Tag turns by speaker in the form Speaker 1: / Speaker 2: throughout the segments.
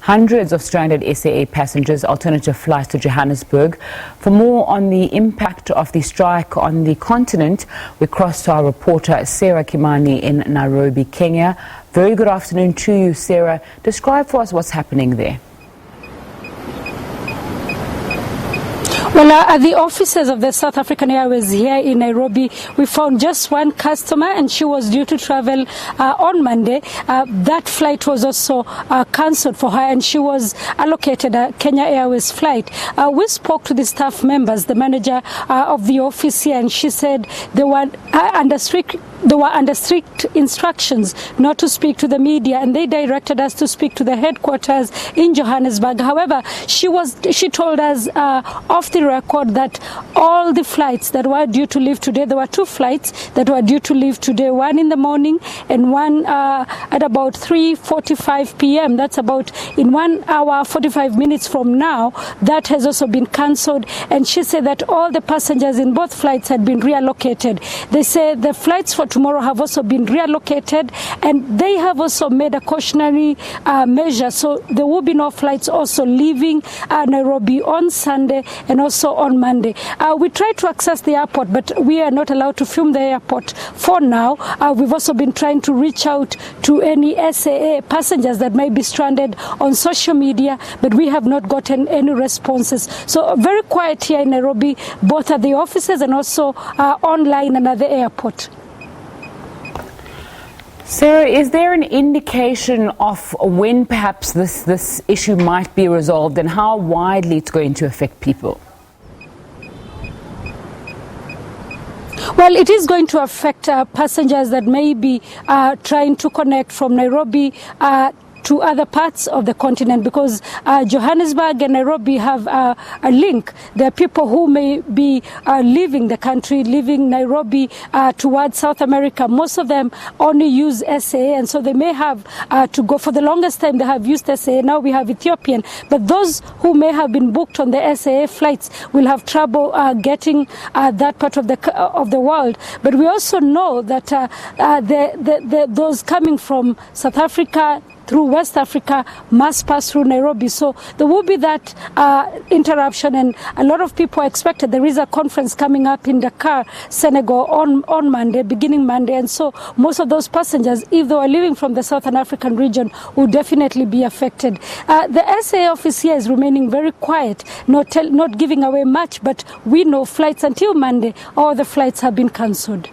Speaker 1: Hundreds of stranded SAA passengers, alternative flights to Johannesburg. For more on the impact of the strike on the continent, we cross to our reporter Sarah Kimani in Nairobi, Kenya. Very good afternoon to you, Sarah. Describe for us what's happening there.
Speaker 2: Well, at the offices of the South African Airways here in Nairobi, we found just one customer, and she was due to travel on Monday. That flight was also cancelled for her, and she was allocated a Kenya Airways flight. We spoke to the staff members, the manager of the office here, and she said they were under strict instructions not to speak to the media, and they directed us to speak to the headquarters in Johannesburg. However, she told us off the record that all the flights that were due to leave today, there were two flights that were due to leave today, one in the morning and one at about 3:45 p.m. That's about in 1 hour 45 minutes from now. That has also been cancelled, and she said that all the passengers in both flights had been reallocated. They say the flights for tomorrow have also been reallocated, and they have also made a cautionary measure, so there will be no flights also leaving Nairobi on Sunday and also on Monday. We tried to access the airport, but we are not allowed to film the airport for now. We've also been trying to reach out to any SAA passengers that may be stranded on social media, but we have not gotten any responses. So very quiet here in Nairobi, both at the offices and also online and at the airport.
Speaker 1: Sarah, is there an indication of when perhaps this issue might be resolved and how widely it's going to affect people?
Speaker 2: Well, it is going to affect passengers that may be trying to connect from Nairobi to other parts of the continent, because Johannesburg and Nairobi have a link. There are people who may be leaving the country, leaving Nairobi towards South America. Most of them only use SAA, and so they may have to go. For the longest time they have used SAA. Now we have Ethiopian, but those who may have been booked on the SAA flights will have trouble getting that part of the world. But we also know that those coming from South Africa through West Africa must pass through Nairobi. So there will be that interruption, and a lot of people are expected. There is a conference coming up in Dakar, Senegal on Monday, beginning Monday, and so most of those passengers, if they are leaving from the Southern African region, will definitely be affected. The SAA office here is remaining very quiet, not giving away much, but we know flights until Monday, all the flights have been cancelled.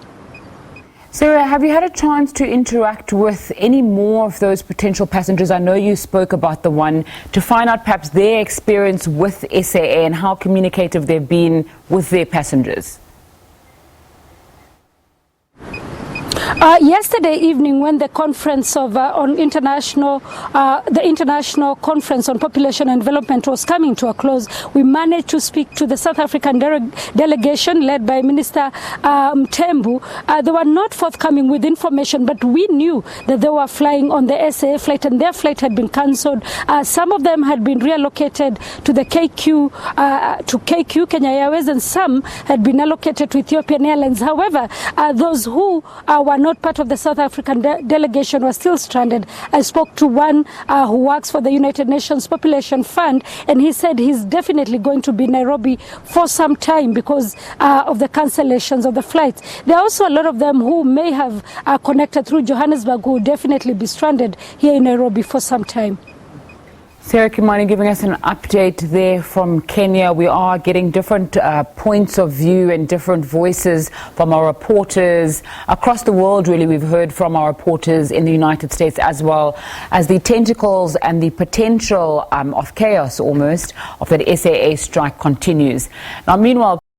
Speaker 1: Sarah, have you had a chance to interact with any more of those potential passengers? I know you spoke about the one, to find out perhaps their experience with SAA and how communicative they've been with their passengers.
Speaker 2: Yesterday evening, when the conference the international conference on population and development was coming to a close, we managed to speak to the South African delegation led by Minister Mthembu. They were not forthcoming with information, but we knew that they were flying on the SAA flight, and their flight had been cancelled. Some of them had been reallocated to the KQ Kenya Airways, and some had been allocated to Ethiopian Airlines. However, those who were not part of the South African delegation were still stranded. I spoke to one who works for the United Nations Population Fund, and he said he's definitely going to be in Nairobi for some time because of the cancellations of the flights. There are also a lot of them who may have connected through Johannesburg who will definitely be stranded here in Nairobi for some time.
Speaker 1: Sarah Kimani giving us an update there from Kenya. We are getting different points of view and different voices from our reporters across the world. Really, we've heard from our reporters in the United States as well, as the tentacles and the potential of chaos almost of that SAA strike continues. Now, meanwhile,